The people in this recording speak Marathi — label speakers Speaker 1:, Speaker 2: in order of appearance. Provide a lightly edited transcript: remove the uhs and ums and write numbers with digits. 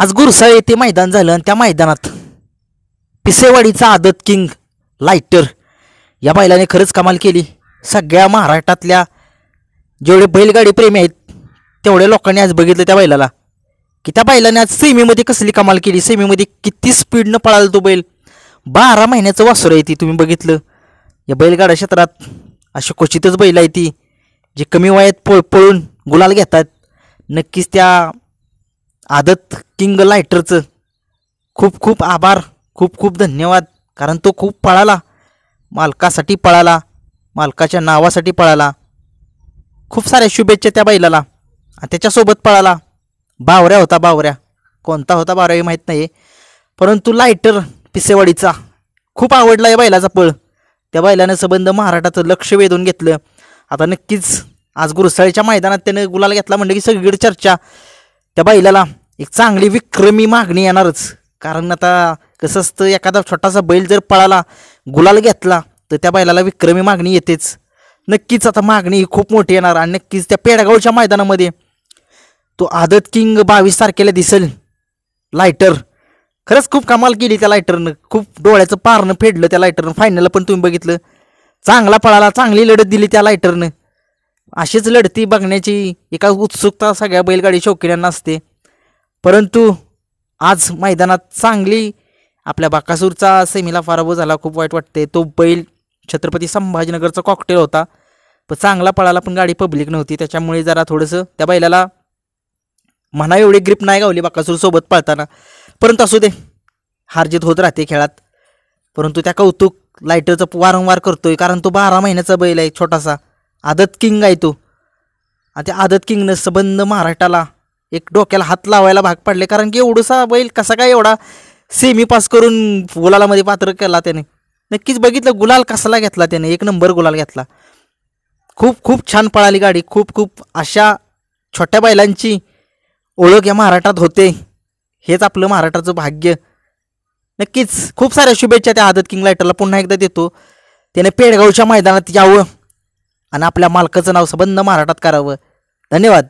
Speaker 1: आज गुरसाळे येथे मैदान झालं आणि त्या मैदानात पिसेवाडीचा आदत किंग लायटर या बैलाने खरंच कमाल केली. सगळ्या महाराष्ट्रातल्या जेवढे बैलगाडी प्रेमी आहेत तेवढ्या लोकांनी आज बघितलं त्या बैलाला की त्या बैलाने आज सेमीमध्ये कसली कमाल केली. सेमीमध्ये किती स्पीडनं पळाला तो बैल. 12 महिन्याचं वासर आहे ती. तुम्ही बघितलं या बैलगाडा क्षेत्रात अशी क्वचितच बैल आहे ती जे कमी वयात पळून गुलाल घेतात. नक्कीच त्या आदत किंग लायटरचं खूप खूप आभार, खूप खूप धन्यवाद. कारण तो खूप पळाला, मालकासाठी पळाला, मालकाच्या नावासाठी पळाला. खूप साऱ्या शुभेच्छा त्या बैलाला. आणि त्याच्यासोबत पळाला बावऱ्या होता. बावऱ्या कोणता होता बावऱ्या हे माहीत नाही, परंतु लायटर पिसेवाडीचा खूप आवडला या बैलाचा पळ. त्या बैलानं संबंध महाराष्ट्राचं लक्ष वेधून घेतलं. आता नक्कीच आज गुरसाळीच्या मैदानात त्यानं गुलाल घेतला म्हणजे की सगळीकडे चर्चा. त्या बैलाला एक चांगली विक्रमी मागणी येणारच. कारण आता कसं असतं, एखादा छोटासा बैल जर पळाला गुलाल घेतला तर त्या बैलाला विक्रमी मागणी येतेच. नक्कीच आता मागणी खूप मोठी येणार. आणि नक्कीच त्या पेडगावच्या मैदानामध्ये तो आदत किंग 22 तारखेला दिसेल लायटर. खरंच खूप कमाल केली त्या लायटरनं. खूप डोळ्याचं पारणं फेडलं त्या लायटरनं. फायनलला पण तुम्ही बघितलं चांगला पळाला, चांगली लढत दिली त्या लायटरनं. अशीच लढती बघण्याची एका उत्सुकता सगळ्या बैलगाडी शौकीनांना असते. परंतु आज मैदानात चांगली आपल्या बाकासूरचा सेमीला पराभव झाला. खूप वाईट वाटते. तो बैल छत्रपती संभाजीनगरचा कॉकटेल होता, पण चांगला पळाला, पण गाडी पब्लिक नव्हती. त्याच्यामुळे जरा थोडंसं त्या बैलाला म्हणा एवढी ग्रिप नाही गावली बाकासूरसोबत पळताना. परंतु असू दे, हारजीत होत राहते खेळात. परंतु त्या कौतुक लायटरचं वारंवार करतोय. कारण तो 12 महिन्याचा बैल आहे, छोटासा आदत किंग आहे तो. आणि त्या आदत किंगनं संबंध महाराष्ट्राला एक डोक्याला हात लावायला भाग पडले. कारण की एवढसा बैल कसा काय एवढा सेमी पास करून गुलालामध्ये पात्र केला त्याने. नक्कीच बघितलं गुलाल कसला घेतला त्याने, 1 नंबर गुलाल घेतला. खूप खूप छान पळाली गाडी. खूप खूप अशा छोट्या बैलांची ओळख या महाराष्ट्रात होते. हेच आपलं महाराष्ट्राचं भाग्य. नक्कीच खूप साऱ्या शुभेच्छा त्या आदत किंग लायटरला पुन्हा एकदा देतो. त्याने पेडगावच्या मैदानात यावं आणि आपल्या मालकाचं नाव संबंध महाराष्ट्रात करावं. धन्यवाद.